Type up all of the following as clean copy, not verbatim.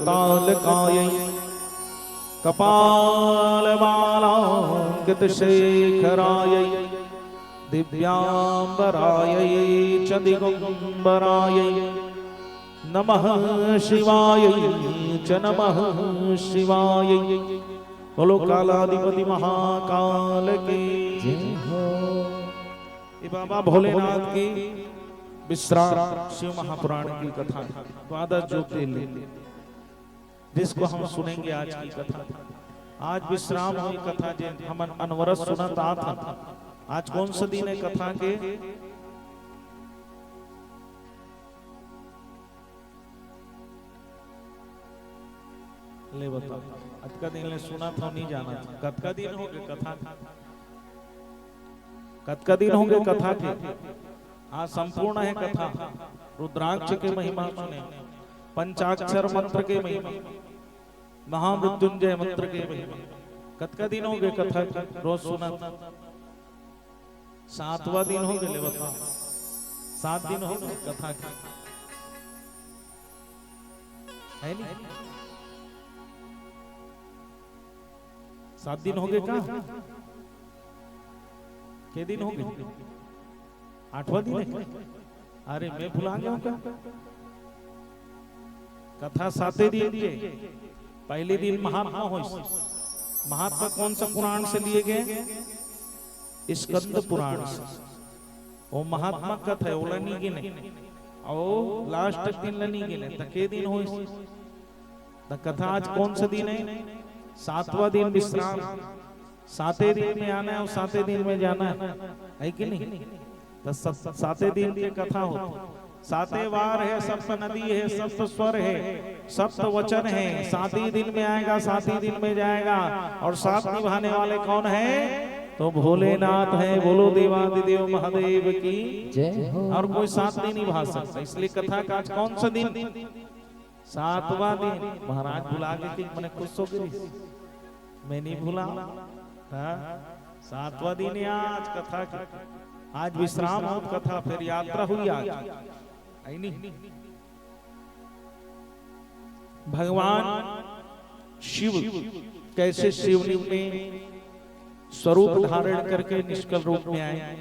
तालकायै कपालमालाङ्कितशेखरायै दिव्याम्बरायै च दिगम्बरायै नमः शिवायै च नमः शिवायै। बोलो कालाधिपति महाकाल की जय हो। ये बाबा भोलेनाथ की विश्राम शिव महापुराण की कथा, द्वादश ज्योतिर्लिंग, जिसको हम सुनेंगे आज की कथा। आज विश्राम हुई कथा जे हम अनवरत सुनत आत। आज कौन सा दिन है कथा के? ले बताओ। आज का दिन ले सुना था, नहीं जाना था। कत का दिन हो गए कथा, कत का दिन हो गए कथा के। आज संपूर्ण है कथा। रुद्राक्ष के महिमा सुने, पंचाक्षर मंत्र के महिमा, महामृत्युंजय मंत्र के महिमा। कत का दिन हो गए कथा के? रोज सुना था। 7वां दिन हो गए। बताओ 7 दिन हो गए कथा के, है नहीं? 7 दिन हो गए। क्या के दिन हो गए? 8वां दिन है। अरे मैं भुला गया हूं क्या? कथा 7 दिन दिए। पहले दिन महात्मा हो। महात्मा कौन सा पुराण से लिए गए? स्कंद पुराण से। वो महात्मा कथा है, ओला नहीं गिने और लास्ट तक दिन नहीं गिने। के दिन हो कथा? आज कौन सा दिन है? 7वां दिन विश्राम। 7 दिन में आना है और 7 दिन में जाना है कि नहीं? तो 7 दिन की कथा हो। 7 वार है, सप्त नदी है, सप्त स्वर है, सप्त वचन है। 7 ही दिन में आएगा, 7 ही दिन में जाएगा। और 7 निभाने वाले कौन है? तो भोलेनाथ है। बोलो देवादिदेव महादेव की जय हो। और कोई 7 नहीं निभा सकता। इसलिए कथा का आज कौन सा दिन? 7वां दिन। महाराज बुला के मैंने खुश हो गई, मैं नहीं भूला। 7वां दिन है आज कथा की। आज विश्राम हो कथा, फिर यात्रा हुई आज। नहीं, भगवान शिव कैसे शिवलिंग में स्वरूप धारण करके निष्कल रूप में आए।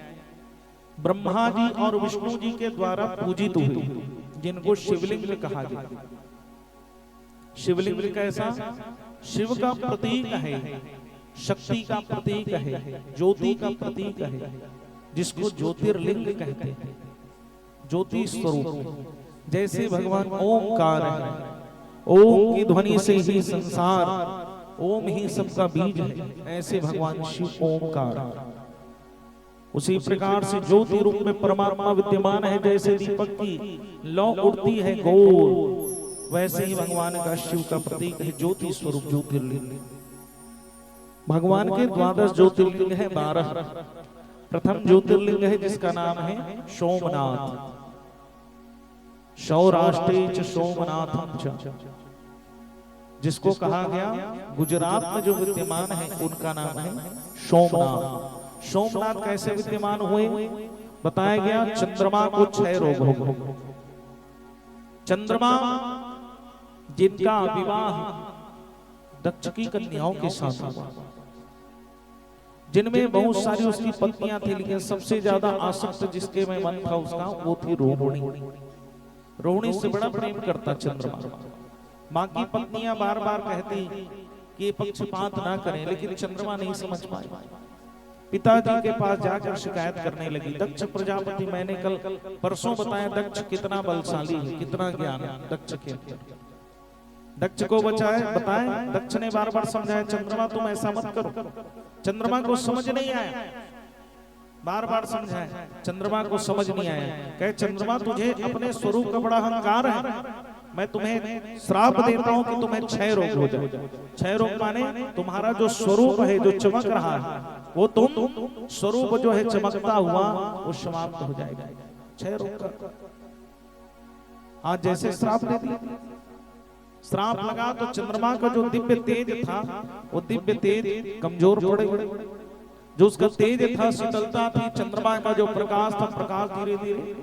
ब्रह्मा जी और विष्णु जी के द्वारा पूजित हुए, जिनको शिवलिंग कहा गया। शिवलिंग कैसा? शिव का प्रतीक है, शक्ति का प्रतीक है, ज्योति का प्रतीक है, जिसको ज्योतिर्लिंग कहते हैं। ज्योति स्वरूप। जैसे भगवान ओमकार है, ओम की ध्वनि से ही संसार, ओम ही सबका बीज है। ऐसे भगवान शिव ओमकार। उसी प्रकार से ज्योति रूप में परमात्मा विद्यमान है। जैसे दीपक की लौ उड़ती है गोल, वैसे ही भगवान का शिव का प्रतीक है ज्योति स्वरूप ज्योतिर्लिंग। भगवान के 12 ज्योतिर्लिंग है। 12। प्रथम ज्योतिर्लिंग है जिसका नाम है सोमनाथ। सौराष्ट्रे च सोमनाथम च, जिसको कहा गया गुजरात में जो विद्यमान है उनका नाम है सोमनाथ। सोमनाथ कैसे विद्यमान हुए? बताया गया चंद्रमा को 6 रोग हो। चंद्रमा जिनका विवाह दक्ष की कन्याओं के साथ हुआ, जिनमें बहुत सारी उसकी पत्नियां थी, लेकिन सबसे ज्यादा आसक्त जिसके में मन था उसका, वो थी रोहिणी। रोहिणी से बड़ा प्रेम करता चंद्रमा। माँ की पत्नियां बार बार कहती कि ये पक्षपात ना करें, लेकिन चंद्रमा नहीं समझ पाए। पिताजी के पास जाकर शिकायत करने लगी। दक्ष प्रजापति, मैंने कल परसों बताया दक्ष कितना बलशाली है, कितना ज्ञान है दक्ष के अंदर। दक्ष को बताए। दक्ष ने बार बार समझाया, चंद्रमा तुम ऐसा मत करो। चंद्रमा को समझ नहीं आया। बार बार समझाया, चंद्रमा को समझ नहीं आया। कहे चंद्रमा तुझे अपने स्वरूप का बड़ा अहंकार है, मैं तुम्हें श्राप देता हूं कि तुम्हें 6 रोग हो जाए। 6 रोग माने तुम्हारा जो स्वरूप है, जो चमक रहा है, वो तुम स्वरूप जो है चमकता हुआ वो समाप्त हो जाएगा। 6 रोग का आज जैसे श्राप दे दिया। श्राप लगा तो चंद्रमा का जो दिव्य तेज था, वो दिव्य तेज कमजोर पड़े। जो उसका तेज था, शीतलता थी, चंद्रमा का जो प्रकाश था, प्रकाश धीरे धीरे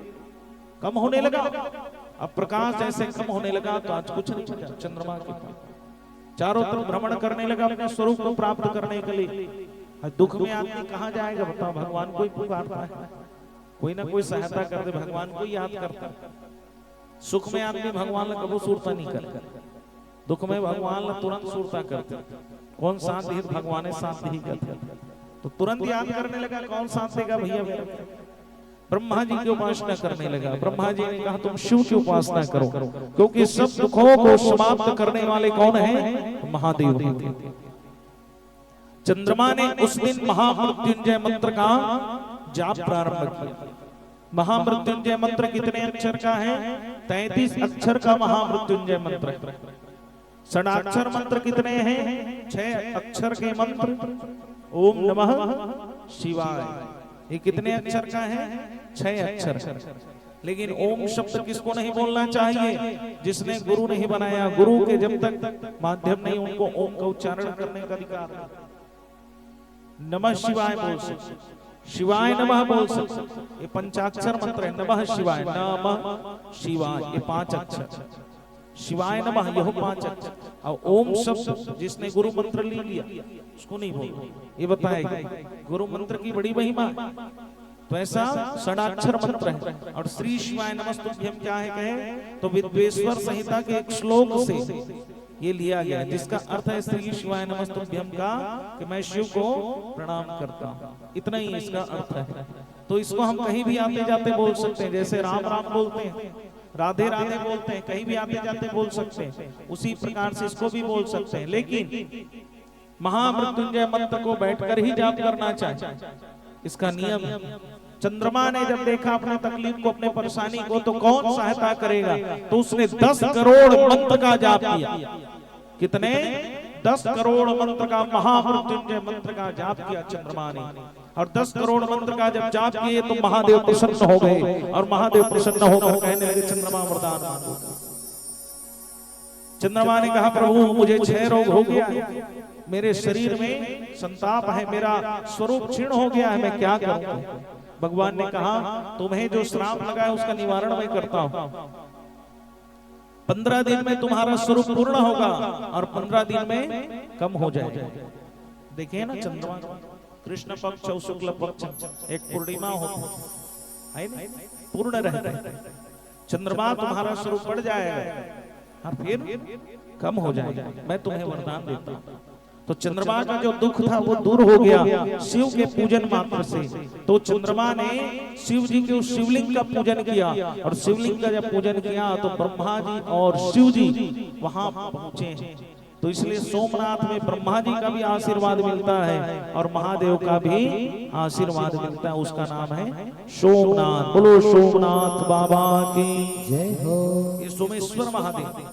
कम होने लगा। अब प्रकाश जैसे कम होने लगा तो आज कुछ नहीं बचा चंद्रमा के पास, चारों तरफ भ्रमण करने लगा अपने स्वरूप को प्राप्त करने के लिए। दुख में आदमी कहाँ जाएगा बताओ, भगवान को ही पुकारता है, कोई ना कोई सहायता कर दे, भगवान को ही याद करता है। सुख में आदमी भगवान ने कबू सुरता नहीं करता, दुख में भगवान ने तुरंत सुरता करते। कौन साथ दे, भगवान साथ ही करते, तो तुरंत याद करने लगा कौन साथ देगा भैया। ब्रह्मा जी की उपासना करने लगा। ब्रह्मा जी ने कहा तुम शिव की उपासना करो, क्योंकि सब दुखों को समाप्त करने वाले कौन हैं? महादेव हैं। चंद्रमा ने उस दिन महामृत्युंजय मंत्र का जाप प्रारंभ किया। महामृत्युंजय मंत्र कितने अक्षर का है? 33 अक्षर का महामृत्युंजय मंत्र है। षडाक्षर मंत्र कितने हैं? 6 अक्षर के मंत्र। ओम नमः शिवाय, ये कितने अक्षर का है? 6 अक्षर। लेकिन ओम शब्द किसको नहीं बोलना चाहिए? जिसने गुरु नहीं बनाया, गुरु के जब तक माध्यम नहीं उनको ओम का उच्चारण करने का अधिकार है। नमः शिवाय बोल सकते, शिवाय नमः बोल सकते, ये पंचाक्षर मंत्र है। नमः शिवाय, नमः शिवाय ये 5 अक्षर, शिवाय नमः यह 5 अक्षर। और ओम शब्द जिसने गुरु मंत्र ले लिया उसको नहीं बोल, ये बताएगा गुरु मंत्र की बड़ी महिमा। तो ऐसा षडाक्षर मंत्र है। और श्री शिवाय नमस्तुभ्यम क्या है कहे तो विद्वेश्वर संहिता के एक श्लोक से ये लिया गया, जिसका अर्थ है श्री शिवाय नमस्तुभ्यम का कि मैं शिव को प्रणाम करता हूँ, इतना ही इसका अर्थ है। तो इसको हम कहीं भी आते जाते बोल सकते हैं, जैसे राम राम बोलते हैं, राधे राधे बोलते हैं, कहीं भी आते जाते बोल सकते हैं, उसी प्रकार से इसको भी बोल सकते हैं। लेकिन महामृत्युंजय मंत्र को बैठकर ही जाप करना चाहिए, इसका नियम है। चंद्रमा ने जब देखा अपने तकलीफ को, अपने परेशानी को, तो कौन सहायता करेगा? तो उसने 10 करोड़ मंत्र का जाप किया। कितने? 10 करोड़ मंत्र का, महामृत्युंजय मंत्र का जाप किया चंद्रमा ने। और 10 करोड़ मंत्र का जब जाप किए तो महादेव प्रसन्न हो गए। और महादेव प्रसन्न होकर कहने लगे चंद्रमा वरदान मांगो। चंद्रमा ने कहा प्रभु मुझे 6 रोग हो गया है, मेरे शरीर में संताप है, मेरा स्वरूप क्षीण हो गया है, मैं क्या करूं? भगवान ने कहा तुम्हें जो श्राप लगा है उसका निवारण मैं करता हूं। 15 दिन में तुम्हारा स्वरूप पूर्ण होगा और 15 दिन में कम हो जाएगा। देखिए ना चंद्रमा, कृष्ण पक्ष और शुक्ल पक्ष एक पूर्णिमा होती है ना, पूर्ण रहता है। चंद्रमा तुम्हारा स्वरूप बढ़ जाएगा और फिर कम हो जाएगा, मैं तुम्हें वरदान देता हूं। तो चंद्रमा का जो दुख था वो दूर हो गया शिव के पूजन मात्र से। तो चंद्रमा ने शिव जी के उस शिवलिंग का पूजन किया। और शिवलिंग का जब पूजन किया तो ब्रह्मा जी और शिव जी वहां पहुंचे। तो इसलिए सोमनाथ में ब्रह्मा जी का भी आशीर्वाद मिलता है और महादेव का भी आशीर्वाद मिलता है, उसका नाम है सोमनाथ। बोलो सोमनाथ बाबा की जय हो। ये सोमेश्वर महादेव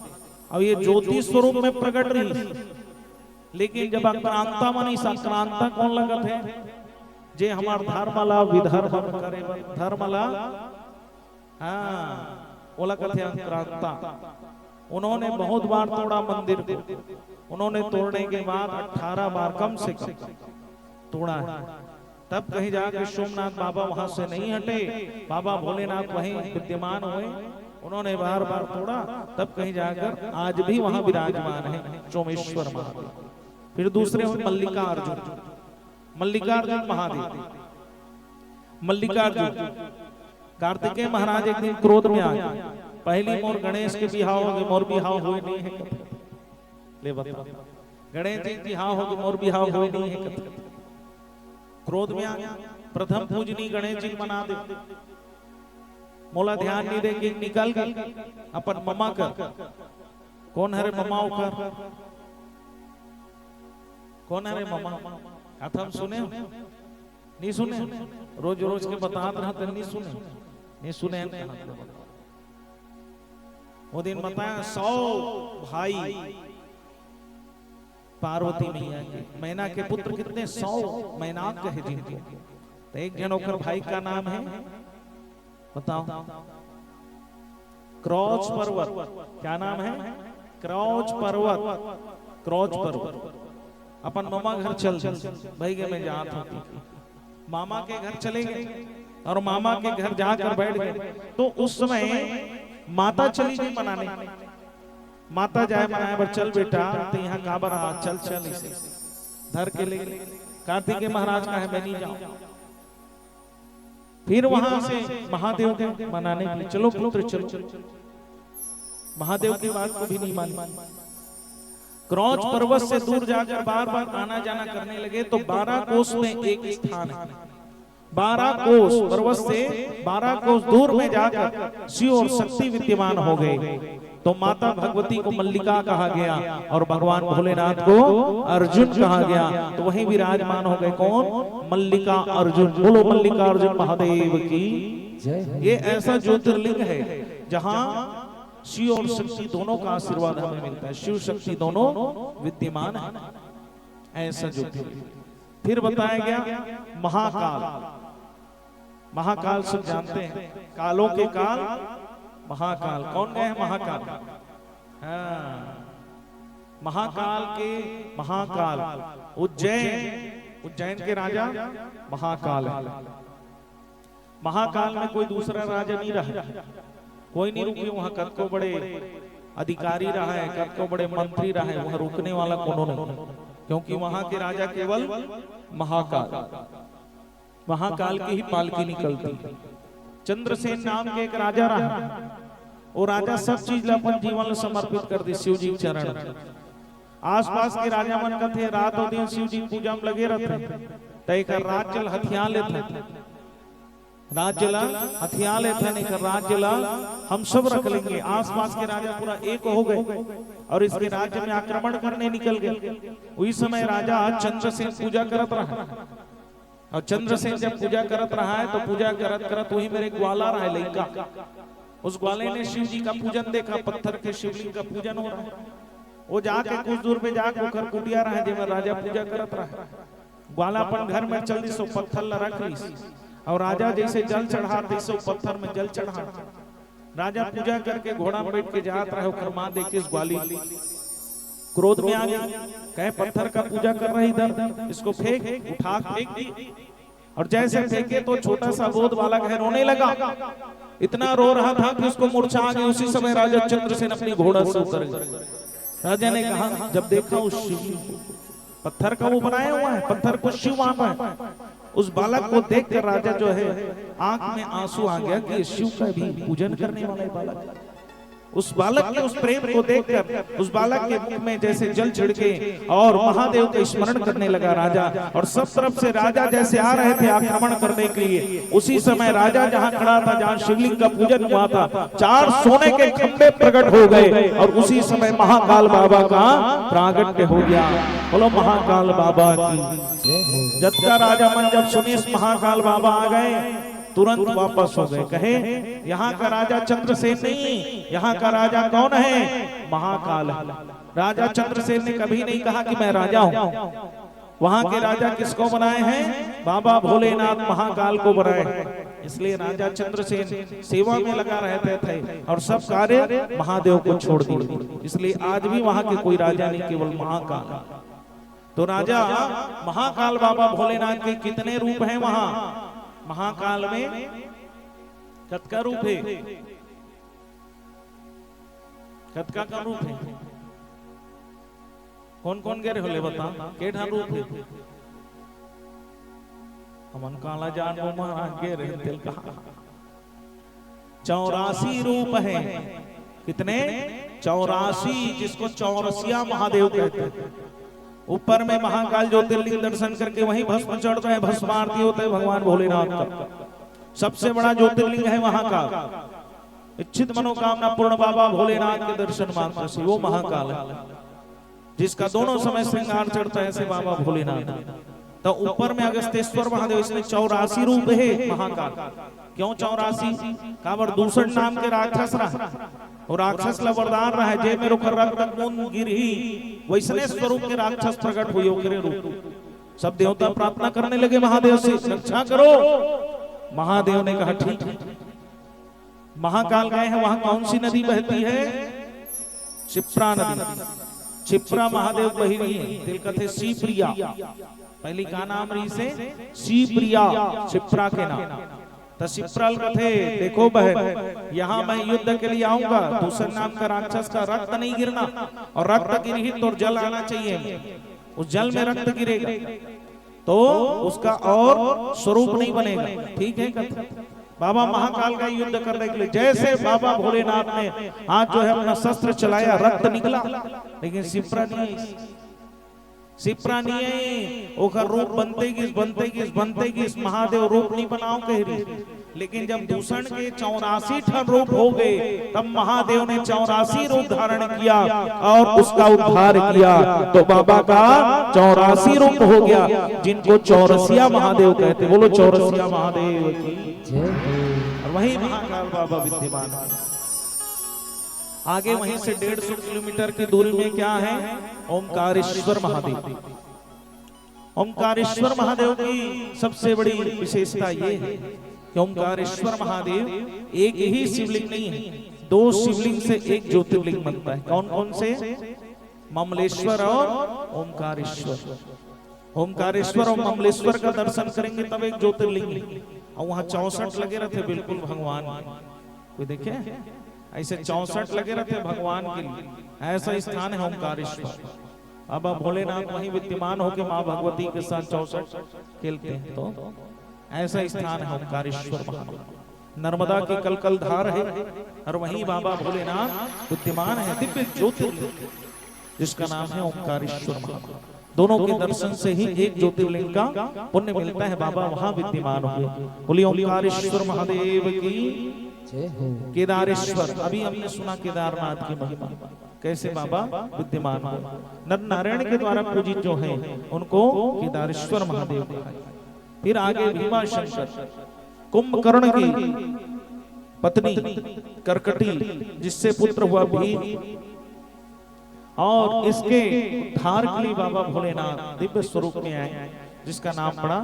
और ये ज्योति स्वरूप में प्रकट रही। लेकिन जब आक्रांता मनी संक्रांता कौन लगत है? जे हमार धर्मला विधर्म करे धर्मला, हाँ वो लगत है आक्रांता। उन्होंने बहुत बार तोड़ा मंदिर को, उन्होंने तोड़ने के बाद 18 बार कम से कम तोड़ा है। तब कहीं जाके सोमनाथ बाबा वहां से नहीं हटे, बाबा भोलेनाथ वहीं विद्यमान हुए, उन्होंने बार बार तोड़ा, तब कहीं जाकर आज भी वहां विराजमान है सोमेश्वर महादेव। फिर दूसरे हुए मल्लिकार्जुन, मल्लिकार्जुन महादेव। मल्लिकार्जुन कार्तिकेय महाराज एक दिन क्रोध में आ गए, पहली मोर गणेश के बिहाव हो गए, मोर बिहाव हुए नहीं है। ले बता, गणेश जी बिहाव हो गए, मोर बिहाव हुए नहीं है। क्रोध में आ गया, प्रथम पूजनी गणेश जी मना दे, मोला ध्यान नहीं दे कि निकल गई अपन ममा कर। कौन है रे ममाओ कर? कौन है रे ममा? कथा सुने नहीं सुने? रोज रोज के बतात रहा नहीं सुने, नहीं सुने। वो दिन बताया 100 भाई पार्वती मैया के, मैना के पुत्र कितने? 100 मैनाक कहे जिनको। तो एक जन होकर भाई का नाम है बताओ, क्रौच पर्वत। क्या नाम है? क्रौच पर्वत। क्रौच पर्वत। अपन मामा घर चल भाई के में जात होती, मामा के घर चले गए और मामा के घर जाकर बैठ गए। तो उस समय माता चली गई मनाने। माता जाए मनाए पर चल बेटा तो यहाँ काबर रहा, चल चल इसे धर के ले। कार्तिकेय महाराज का है मैं नहीं जाऊं। फिर वहां से महादेव के मनाने के लिए चलो पुत्र चलो। महादेव की बात को भी नहीं मानी। क्रौच पर्वत से दूर जाकर बार बार आना जाना करने लगे तो 12 कोस में एक स्थान है। 12 कोस पर्वत से 12 कोस दूर में जाकर शिव और शक्ति विद्यमान हो गए। तो माता भगवती को मल्लिका कहा गया और भगवान भोलेनाथ को अर्जुन कहा गया। तो वहीं विराजमान हो गए कौन? मल्लिका अर्जुन। बोलो मल्लिका अर्जुन महादेव की जय। ये ऐसा ज्योतिर्लिंग है जहां शिव और शक्ति दोनों का आशीर्वाद हमें मिलता है। शिव शक्ति दोनों विद्यमान है, ऐसा ज्योतिर्लिंग। फिर बताया गया महाकाल। महाकाल सब जानते हैं, कालों के काल महाकाल। कौन गए हैं महाकाल? हाँ, महाकाल के महाकाल उज्जैन के राजा महाकाल है। महाकाल में कोई दूसरा राजा नहीं रहा, कोई नहीं रुके वहां। कद को बड़े अधिकारी रहा है, कद को बड़े मंत्री रहा है, वहां रुकने वाला कौन नहीं, क्योंकि वहां के राजा केवल महाकाल। महाकाल की ही पालकी निकलती। चंद्रसेन नाम के एक राजा रहा, वो राजा सब चीज अपन जीवन समर्पित कर दी शिव जी के चरण। आसपास के राजा मन का थे रात और दिन शिव जी पूजा में लगे रहते। तय कर राज जल हथियार लेते, राज जला हथियार लेते नहीं कर राज जला हम सब रख लेंगे। आसपास के राजा पूरा एक हो गए और इसके राज्य में आक्रमण करने निकल गए। उस समय राजा चंद्रसेन पूजा करत रहा और चंद्रसेन जब पूजा करत रहा है तो पूजा करत करत वही मेरे ग्वाला रहा है लड़का। उस ग्वाले ने शिव जी का पूजन देखा, पत्थर के शिवलिंग का पूजन हो रहा है। वो जाके कुछ दूर पे जाकर ओखर कुटिया रहा है जिसमें राजा पूजा करत रहा है। ग्वाला अपन घर में चल दी सो पत्थर ला रख ली और राजा जैसे जल चढ़ा तैसे पत्थर में जल चढ़ा। राजा पूजा करके घोड़ा में बैठ के जात रहे, ओखर मां देख के इस ग्वाली क्रोध में आ गई, कहे पत्थर का पूजा कर रहे इधर, इसको फेंक। उठा फेंक दी और जैसे फेंके तो छोटा सा बोध बालक है रोने लगा। इतना रो रहा था कि उसको मूर्छा आ गई। उसी समय राजा चंद्रसेन अपनी घोड़ा से उतर गए। राजा ने कहा, जब देखा उस शिव पत्थर का वो बनाया हुआ है, पत्थर को शिव माना है, उस बालक को देखकर राजा जो है आंख में आंसू आ गया कि शिव का भी पूजन करने वाला बालक। उस बालक के उस प्रेम को देखकर उस बालक के मुख में जैसे जल छिड़के और महादेव का स्मरण करने लगा राजा। और सब तरफ से राजा जैसे आ रहे थे आक्रमण करने के लिए, उसी समय राजा जहां खड़ा था, जहां शिवलिंग का पूजन हुआ था, 4 सोने के खंबे प्रकट हो गए और उसी समय महाकाल बाबा का प्रागट्य हो गया। बोलो महाकाल बाबा की। जब का राजा मन जब सुनी महाकाल बाबा आ गए तुरंत वापस हो गए। कहे यहाँ का राजा चंद्रसेन नहीं, यहाँ का राजा कौन है? महाकाल है। राजा चंद्रसेन ने कभी नहीं कहा कि मैं राजा हूँ। वहां के राजा किसको बनाए हैं? बाबा भोलेनाथ महाकाल को बनाए हैं। इसलिए राजा चंद्रसेन सेवा में लगा रहते थे और सब कार्य महादेव को छोड़ दिए। इसलिए आज भी वहां के कोई राजा नहीं, केवल महाकाल। तो राजा महाकाल बाबा भोलेनाथ के कितने रूप हैं वहां? महाकाल में कतका रूप है? कतका का रूप है? कौन कौन गए होले बता, केठा रूप है? हमन काला जान महाराज के रहे दिल कहा 84 रूप है। कितने? 84, जिसको चौरसिया महादेव कहते हैं। ऊपर में महाकाल ज्योतिर्लिंग दर्शन करके वहीं भस्म चढ़ते हैं, भस्म आरती होते हैं भगवान भोलेनाथ का। सबसे बड़ा ज्योतिर्लिंग है महाकाल। इच्छित मनोकामना पूर्ण बाबा भोलेनाथ के दर्शन मात्र से वो महाकाल है, जिसका दोनों समय श्रृंगार चढ़ता है ऐसे बाबा भोलेनाथ। तो ऊपर में अगस्तेश्वर महादेव, इसमें 84 रूप है महाकाल। क्यों 84? काबर दूसर नाम के राक्षस रहा और राक्षस ला वरदान रहा है, जे मेरो रक्त खून गिरही वैसने स्वरूप के राक्षस प्रकट हुए ओकरे रूप। सब देवता प्रार्थना करने लगे महादेव से, रक्षा करो। महादेव ने कहा ठीक है। महाकाल गए हैं, वहां कौन सी नदी बहती है? क्षिप्रा नदी। क्षिप्रा महादेव बही रही है। दिल कथे शिवप्रिया, पहली का नाम रही से शिवप्रिया, क्षिप्रा के नाम। तो शिप्राल कथे देखो बहन, यहाँ मैं युद्ध के लिए आऊंगा, दूसरे नाम का राक्षस का रक्त नहीं गिरना, और रक्त गिरहित और जल आना चाहिए, उस जल में रक्त गिरेगा तो उसका और स्वरूप नहीं बनेगा। ठीक है कथा। बाबा महाकाल का युद्ध करने के लिए जैसे बाबा भोलेनाथ ने आज जो है अपना शस्त्र चलाया, रक्त निकला, लेकिन शिप्रा नहीं ओकर रूप बनते किस महादेव रूप नहीं बनाओ कह रही। लेकिन जब दूषण के 84 ठन रूप हो गए, तब महादेव ने 84 रूप धारण किया और उसका उद्धार किया, तो बाबा का 84 रूप हो गया, जिनको चौरसिया महादेव कहते। बोलो चौरसिया महादेव की। और वही महाकाल बाबा विद्यमान है। आगे वहीं से 150 किलोमीटर की दूरी में क्या है? ओमकारेश्वर महादेव। ओमकारेश्वर महादेव की सबसे बड़ी विशेषता ये है कि ओमकारेश्वर महादेव एक ही शिवलिंग नहीं है, 2 शिवलिंग से एक ज्योतिर्लिंग बनता है। कौन कौन से? ममलेश्वर और ओमकारेश्वर। ओमकारेश्वर और ममलेश्वर का दर्शन करेंगे तब एक ज्योतिर्लिंग है। और वहां 64 लगे रहते बिल्कुल भगवान, कोई देखे ऐसे 64 लगे रहते भगवान के लिए, ऐसा स्थान है ओमकारेश्वर। अब भोलेनाथ वहीं विद्यमान होकर माँ भगवती के साथ 64 खेलते हैं, तो ऐसा स्थान है ओमकारेश्वर महादेव। नर्मदा की कलकल धार है और वहीं बाबा भोलेनाथ विद्यमान है, दिव्य ज्योतिर्लिंग जिसका नाम है ओमकारेश्वर महादेव। दोनों के दर्शन से ही एक ज्योतिर्लिंग का पुण्य मिलता है, बाबा वहां विद्यमान हुए। बोलिए ओमकारेश्वर महादेव की। केदारेश्वर, अभी हमने सुना केदारनाथ की महिमा, कैसे बाबा विद्यमान हुए। नर नारायण के द्वारा पूजित जो है उनको केदारेश्वर महादेव कहा। फिर आगे भीमाशंकर, कुंभकर्ण की पत्नी करकटी, जिससे पुत्र हुआ भीम, और इसके उद्धार के लिए बाबा भोलेनाथ दिव्य स्वरूप में आए, जिसका नाम पड़ा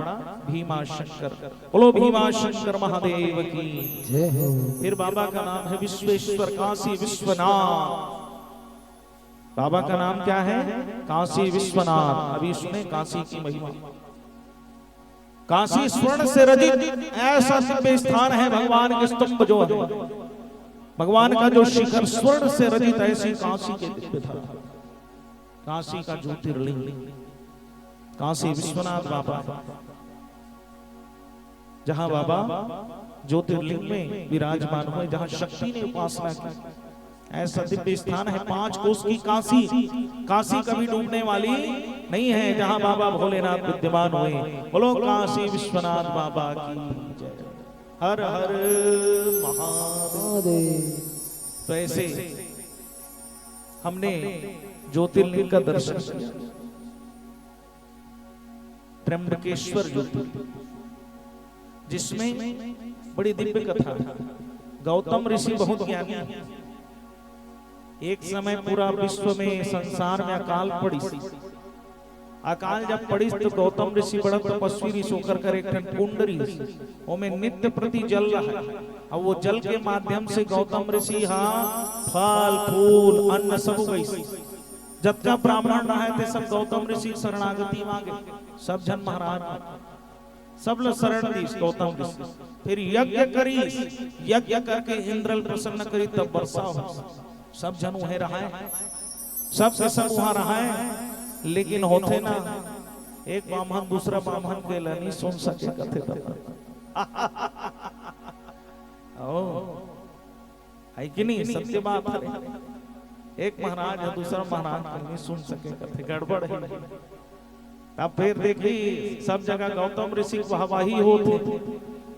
भीमाशंकर। बोलो भीमाशंकर महादेव की जय हो। फिर बाबा का नाम है विश्वेश्वर, काशी विश्वनाथ। बाबा का नाम क्या है? काशी विश्वनाथ। अभी सुने काशी की महिमा। काशी स्वर्ण से रचित ऐसा दिव्य स्थान है, भगवान के स्तंभ जो है, भगवान का जो शिखर स्वर्ण से रचित, ऐसी काशी के दिव्य धाम, काशी का ज्योतिर्लिंग काशी विश्वनाथ बाबा, जहां बाबा ज्योतिर्लिंग में विराजमान हुए, जहां शक्ति ने उपासना की, ऐसा दिव्य स्थान है। 5 कोस की काशी, काशी कभी डूबने वाली नहीं है, जहां बाबा भोलेनाथ विद्यमान हुए। बोलो काशी विश्वनाथ बाबा की जय। हर हर महादेव। तो ऐसे हमने ज्योतिर्लिंग का दर्शन किया, त्र्यंबकेश्वर ज्योतिर्लिंग, जिसमें बड़ी दिव्य कथा है। गौतम ऋषि बहुत ज्ञानी है। एक समय पूरा विश्व में, संसार में अकाल पड़ी सी। अकाल जब पड़ी तो गौतम ऋषि बड़ा तपस्वी ऋषि होकर कर एक कुंडरी में नित्य प्रति जल रहा है। अब वो जल के माध्यम से गौतम ऋषि फल फूल अन्न सब गई। जब ब्राह्मण रहे थे सब गौतम ऋषि शरणागति मांगे, सब जन महाराज सब लोग शरण दी गौतम ऋषि। फिर यज्ञ करी, यज्ञ करके इंद्र प्रसन्न करी, तब वर्षा हो। सब जन वहीं रहा है, सब वहां रहा है, लेकिन होते ना एक ब्राह्मण दूसरा ब्राह्मण के नहीं सुन सके कथे है कि नहीं? सत्य बात है। एक महाराज है, दूसरा महाराज नहीं सुन सके कथे, गड़बड़ है। तब फिर देखी सब जगह गौतम ऋषि वाहवाही होते,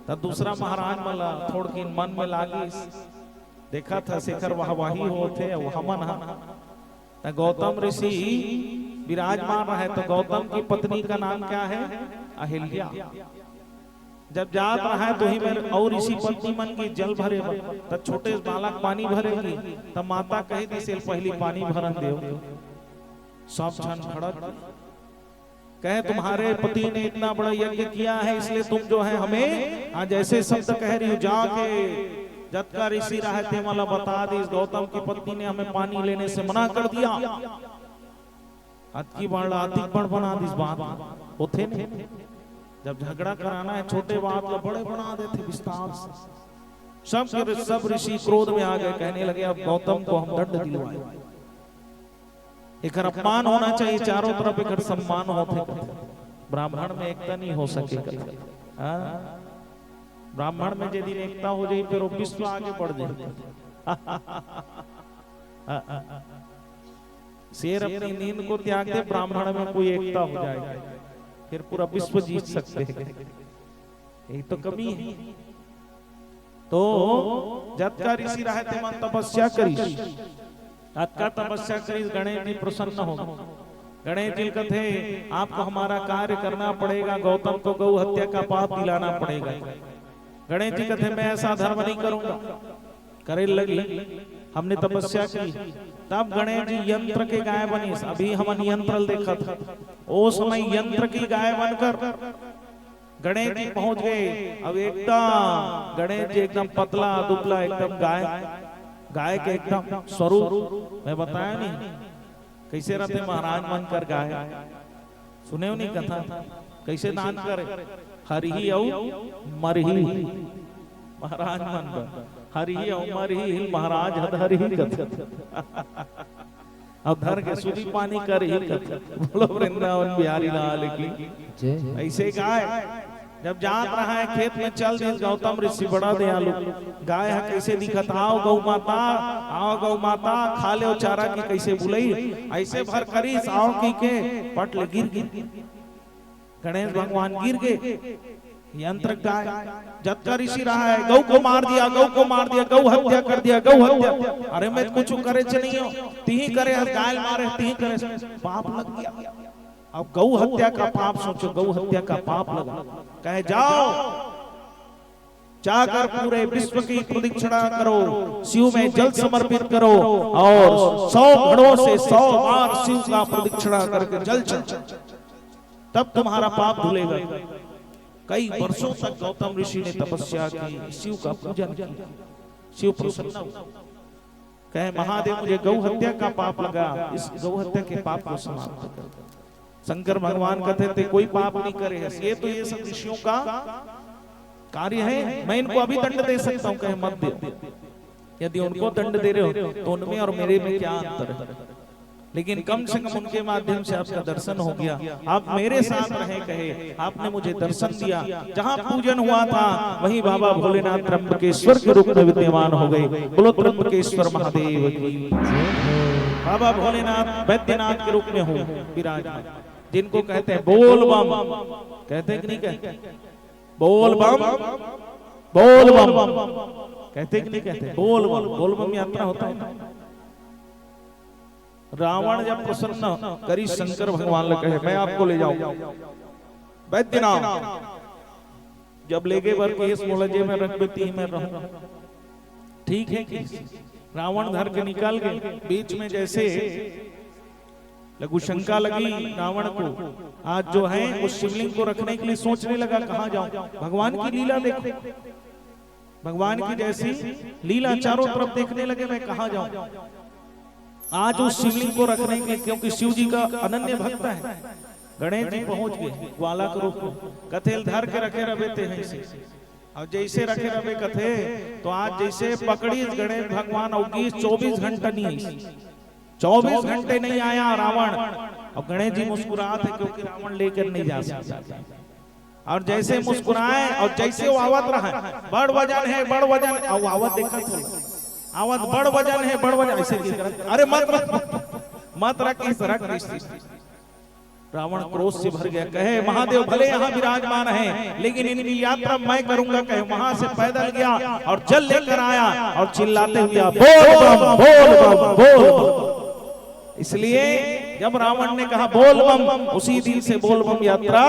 तब दूसरा महाराज वाला थोड़ी मन में लागी, देखा था शेखर वाहवाही होते हमन हा। गौतम ऋषि विराजमान रहे, तो गौतम की पत्नी का नाम क्या है? अहिल्या। जब जात रहा है तो ही मेरे और ऋषि पत्नी मन की जल भरे, तब छोटे बालक पानी भरेगी, तब माता कही थी पहली पानी भरन दे। सब जन खड़क कहे तुम्हारे पति ने इतना बड़ा यज्ञ किया है, इसलिए तुम जो है हमें जैसे शब्द कह रही हो, जाके जतका ऋषि रहते वाला बता दी, गौतम की पत्नी ने हमें पानी लेने से मना कर दिया। अति बड़ा बना दी बात होते नहीं। जब झगड़ा कराना है छोटे बात को बड़े बना देते विस्तार से। सब ऋषि क्रोध में आ गए, कहने लगे अब गौतम को हम दंड दिलवाए। एक अपमान होना चाहिए, चारों तरफ एक सम्मान होते। ब्राह्मण में एकता नहीं हो सके। ब्राह्मण में यदि एकता हो जाए फिर विश्व आगे बढ़ जाए। शेर अपनी नींद को त्याग दे, ब्राह्मण में कोई एकता हो जाएगा फिर पूरा विश्व जीत सकते हैं। यही तो कमी है। तो जब का ऋषि रहते मन तपस्या करी, अक्का तपस्या करी, गणेश जी प्रसन्न हो। गणेश जी कहते आपको हमारा कार्य करना पड़ेगा, गौतम को गौ हत्या का पाप दिलाना पड़ेगा। गणेश जी कहते मैं ऐसा धर्म नहीं करूंगा। करे लगी, हमने तपस्या की। तब गणेश जी यंत्र के गाय बनी। अभी हम नियंत्रण देखा था, ओ समय यंत्र की गाय बनकर गणेश जी पहुंच गए। अब एकदम गणेश जी एकदम पतला दुबला, एकदम गाय के एकदम स्वरूप मैं बताया नहीं कैसे रहते महाराज बनकर गाय। सुने हो नहीं कथा कैसे दान करे, हरि औ मरही महाराज मन, हरि औ मरही महाराज हरि अब धर के सुधी पानी कर ही बोलो वृंदावन बिहारी लाल की। ऐसे गाय जब जात रहा है खेत में, चल दिल गौतम ऋषि बड़ा दयालु। गाय है कैसे दिखत, आओ गौ माता, आओ गौ माता, खा ले चारा की कैसे बुलई, ऐसे भर करीस आओ की के पट ले गिर। गणेश भगवान गिर गए। यंत्र गाय जब का ऋषि रहा है, गौ को मार दिया, गौ को मार दिया, गौ हत्या कर दिया, गौ हत्या। अरे मैं कुछ करे नहीं हो, तीही करे, गाय मारे तीही करे, पाप लग गया। अब गौ हत्या का पाप सोचो, गौ हत्या का पाप लगा। कहे जाओ जाकर पूरे विश्व की प्रदक्षिणा करो, शिव में जल समर्पित करो और 100 घड़ों से 100 बार शिव का प्रदक्षिणा करके जल चल, तब तुम्हारा पाप धुलेगा। कई वर्षों तक गौतम ऋषि ने तपस्या की, शिव का पूजन किया, शिव प्रसन्न हुआ। कहे महादेव मुझे गौ हत्या का पाप लगा, इस गौ हत्या के पाप को समाप्त कर। शंकर भगवान कहते थे कोई पाप नहीं करे, ये तो ये सब ऋषियों का कार्य है, मैं इनको अभी दंड दे सकता हूँ। कहे मत दो, यदि उनको दंड दे रहे हो तो उनमें और मेरे में क्या अंतर है। लेकिन कम से कम उनके माध्यम से आपका दर्शन हो गया, आप मेरे साथ रहे। कहे आपने मुझे दर्शन दिया, जहाँ पूजन हुआ था वहीं बाबा भोलेनाथ त्र्यंबकेश्वर के रूप में विद्यमान हो गए। बोलो त्र्यंबकेश्वर महादेव की। बाबा भोलेनाथ वैद्यनाथ के रूप में हो विराजमान, जिनको कहते हैं बोल बम। कहते कि नहीं कहते बोल बम, बोल बम कहते कि नहीं कहते बोल बम। बोल बम यात्रा होता है। रावण जब प्रसन्न करी शंकर भगवान ने कहे मैं आपको ले जाऊं वैद्यनाथ। जब ले गए बर केस बोला जे मैं रखबती में रहूं, ठीक है कि रावण धर के निकाल गए। बीच में जैसे लघु शंका लगी रावण को, आज जो है उस शिवलिंग को रखने के लिए सोचने लगा कहां जाऊं। भगवान की लीला देखो, भगवान की जैसी लीला चारों तरफ देखने लगे, मैं कहां जाऊं। आज उस शिवलिंग को रखने के, क्योंकि शिव जी का अनन्य भक्त है। गणेश जी पहुंच गए ग्वाला के रूप में, कथेल धर के रखे रहे हैं इसे। और जैसे रखे रहे कथे तो आज जैसे पकड़ी गणेश भगवान और 24 घंटा नहीं, 24 घंटे नहीं आया रावण। और गणेश जी मुस्कुराते क्योंकि रावण लेकर नहीं जा सकता। और जैसे मुस्कुराए और जैसे वो आवत रहा, बड़ वजन है, बड़ वजन, और आवत देखा तो आवाज बड़ वजन है, बड़ वजन, ऐसे अरे मत मत मत रख इस रख। रावण क्रोध से भर गया, कहे महादेव भले यहाँ विराजमान हैं, लेकिन इनकी यात्रा मैं करूंगा। कहे वहां से पैदल गया और जल लेकर आया और चिल्लाते हुए बोल बम, बोल बम, बोल बम। इसलिए जब रावण ने कहा बोल बम, उसी दिन से बोल बम यात्रा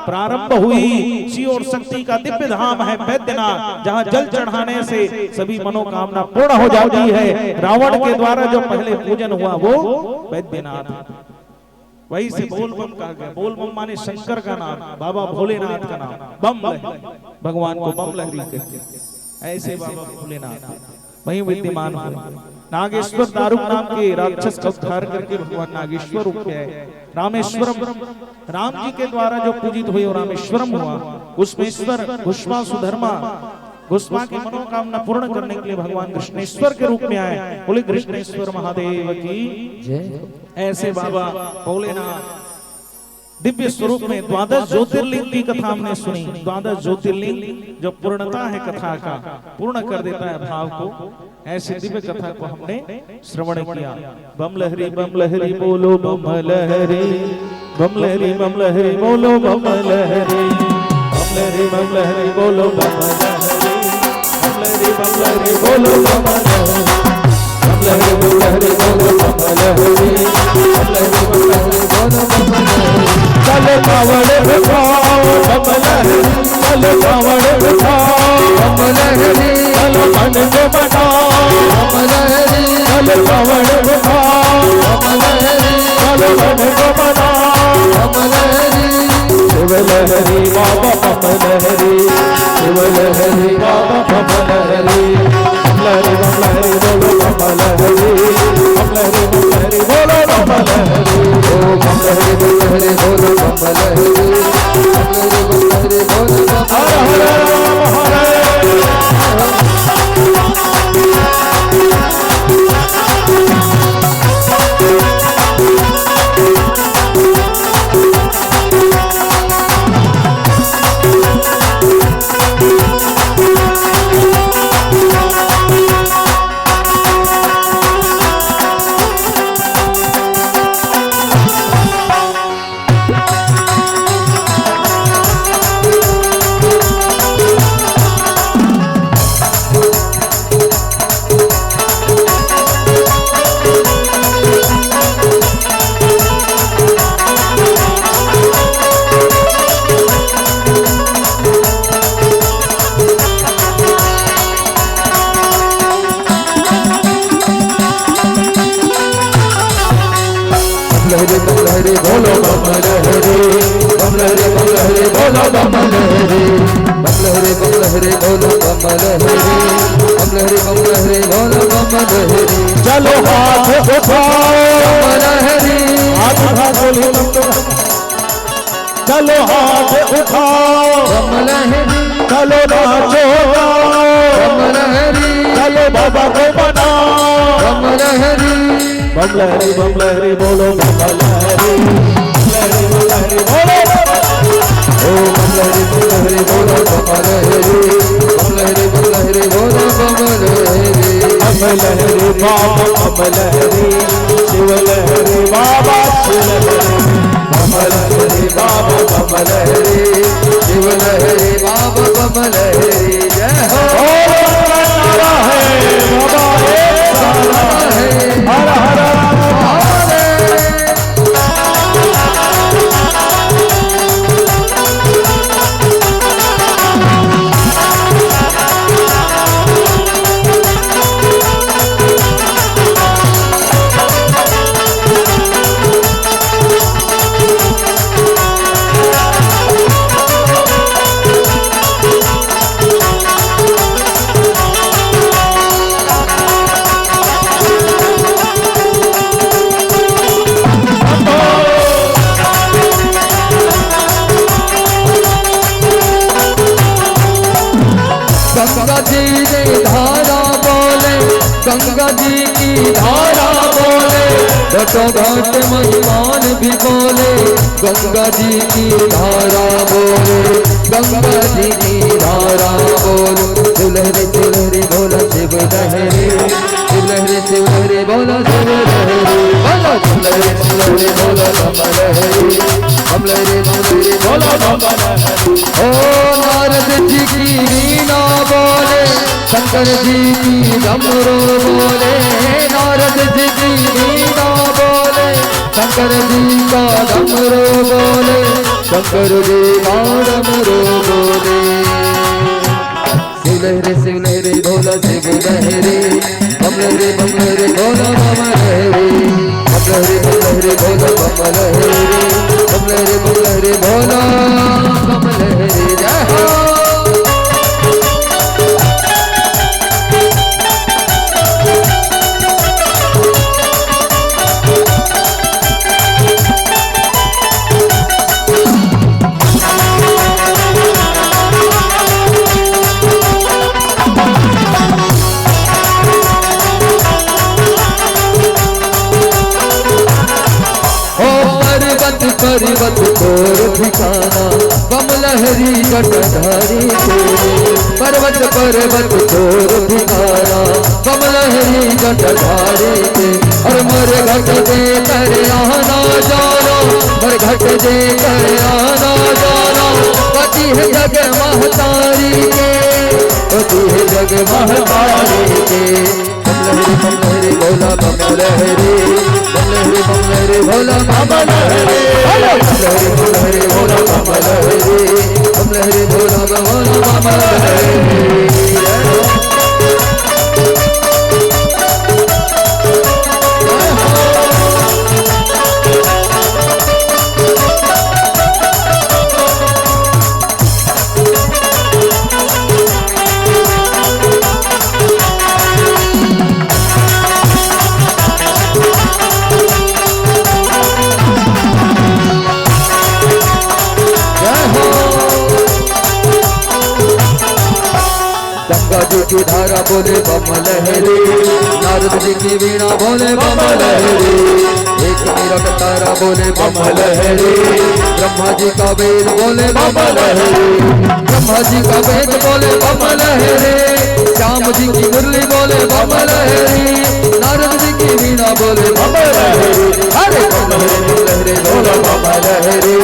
प्रारंभ हुई। शिव और शक्ति का दिव्य धाम है वैद्यनाथ, जहाँ जल चढ़ाने से सभी मनोकामना पूर्ण हो जाती है। रावण के द्वारा जो पहले पूजन हुआ वो वैद्यनाथ, वही से बोल बम कहा गया। बोल बम माने शंकर का नाम, बाबा भोलेनाथ का नाम। बम भगवान को बम लहरी कहते, ऐसे बाबा भोलेनाथ वही विद्यमान हुए। नागेश्वर दारुक नाम के राक्षस का उद्धार करके भगवान नागेश्वर रूप में आए। रामेश्वरम, राम जी के द्वारा जो पूजित हुए और रामेश्वरम हुआ, उसमें ईश्वर घुष्मा सुधर्मा, घुष्मा की मनोकामना पूर्ण करने के लिए भगवान कृष्णेश्वर के रूप में आए। बोले कृष्णेश्वर महादेव की जय। ऐसे बाबा भोलेनाथ दिव्य स्वरूप में द्वादश ज्योतिर्लिंग की कथा हमने सुनी। द्वादश ज्योतिर्लिंग जो पूर्णता है कथा का, पूर्ण कर देता है भाव को, ऐसी दिव्य कथा को हमने श्रवण किया। बम लहरी बोलो बम लहरी, बम लहरी बोलो बम लहरी, बम लहरी बोलो बम लहरी, बम लहरी बोलो बम लहरी, बम लहरी बोलो बम लहरी, बम लहरी बोलो बम लहरी। चल कावड़ उठाओ बम लहरी, चल कावड़ उठाओ बम लहरी, चल मन को बनाओ बम लहरी, चल कावड़ उठाओ बम लहरी, चल मन को बनाओ बम लहरी। शिव लहरी बाबा बम लहरी, शिव लहरी बाबा बम लहरी, बम लहरी बोलो बम लहरी, बम लहरी बोलो बम लहरी, ओ बम लहरी बोलो बम लहरी, बम लहरी बोलो बम लहरी। लहरी बोलो बम लहरी, बम लहरी बोलो बम लहरी, बम लहरी बोलो बम लहरी, बम लहरी बोलो बम लहरी। चलो हाथ उठाओ बम लहरी, हाथ उठा बोलो, चलो हाथ उठाओ बम लहरी, चलो नाचो बम लहरी, चलो बाबा को बनाओ बम लहरी। बम लहरी बोलो बम लहरी, बम लहरी बोलो, ओ बम लहरी बोलो बम लहरी, बम लहरी बोलो बम लहरी। बम लहरी बाबा बम लहरी, शिव लहरी बाबा शिव लहरी, बम लहरी बाबा बम लहरी, शिव लहरी बाबा बम लहरी। जय हो बाबा एक सारा है, हर हर गंगा जी की धारा बोले, घटो घाट महिमान भी बोले, गंगा जी की धारा बोले, गंगा जी की धारा बोले। शिवलहरी शिवलहरी बोला शिव लहरी, शिवलहरी शिवलहरी बोला शिव लहरी, बोला शिवलहरी शिवलहरी बोला बम लहरी, बम लहरी बोला बम लहरी। ओ नारद जी की वीणा बोले, शंकर जी की डमरू बोले, नारद जी की वीणा बोले, शंकर जी का डमरू बोले, शंकर जी का डमरू बोले। शिवलहरी बोला शिव लहरी, बम लहरी बोला बम लहरी, बम लहरी बोला बम लहरी, बम लहरी बोला बम लहरी। जय हो पर्वत तोर ठिकाना बम लहरी जटाधारी के पर्वत पर्वत तोर ठिकाना बम लहरी जटाधारी के और मोर घट दे कर आना जाना मोर घट दे कर आना जाना पति है जग महतारी के पति है जग महतारी के बम लहरी भोला बम लहरी भोला बम लहरी बम लहरी भोला बम लहरी बम लहरी भोला बम लहरी। गंगा जी की धारा बोले बम लहरी नारद जी की वीणा बोले बम लहरी एक मीरा तारा बोले बम लहरी ब्रह्मा जी का वेद बोले बम लहरी ब्रह्मा जी का वेद बोले बम लहरी श्याम जी की मुरली बोले बम लहरी नारद जी की वीणा बोले बम लहरी अरे बम लहरी बोला बम लहरी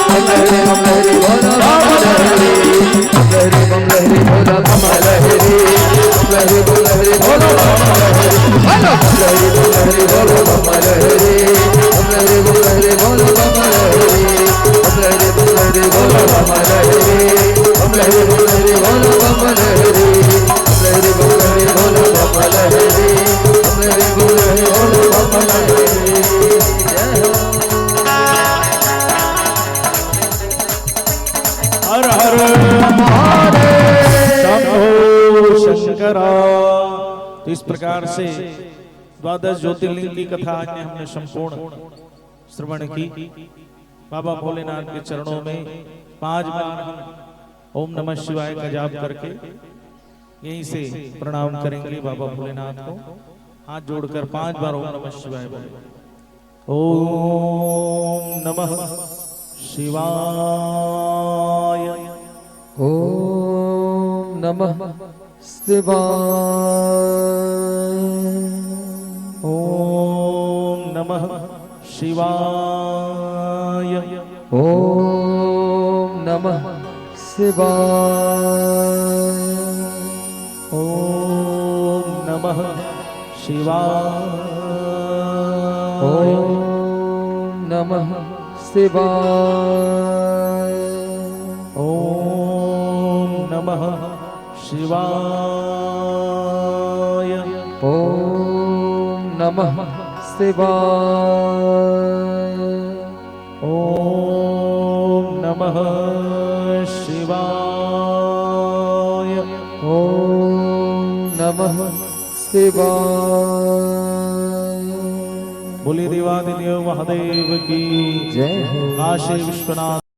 बम लहरी बोला बम लहरी बम लहरी बोला बम लहरी लहरी लहरी बोलो बम लहरी हेलो लहरी लहरी बोलो बम लहरी लहरी लहरी बोलो बम लहरी लहरी लहरी बोलो बम लहरी लहरी लहरी बोलो बम लहरी लहरी लहरी बोलो बम लहरी लहरी लहरी बोलो बम लहरी। हर हर शंकरा। तो इस प्रकार से द्वादश ज्योतिर्लिंग की कथा आज हमने संपूर्ण श्रवण की। बाबा भोलेनाथ के चरणों में 5 बार हम ओम नमः शिवाय का जाप करके यहीं से प्रणाम करेंगे बाबा भोलेनाथ को। हाथ जोड़कर 5 बार ओम नमः शिवाय बोले। ओम नमः शिवाय ओम नमः शिवाय ओम नमः शिवाय ओम नमः शिवाय ओम नमः शिवाय ओम नमः शिवाय ओम नमः शिवाय ओम नमः शिवाय ओम नमः शिवाय ओम नमः शिवाय। बोले देवादिदेव महादेव की जय हो। काशी विश्वनाथ।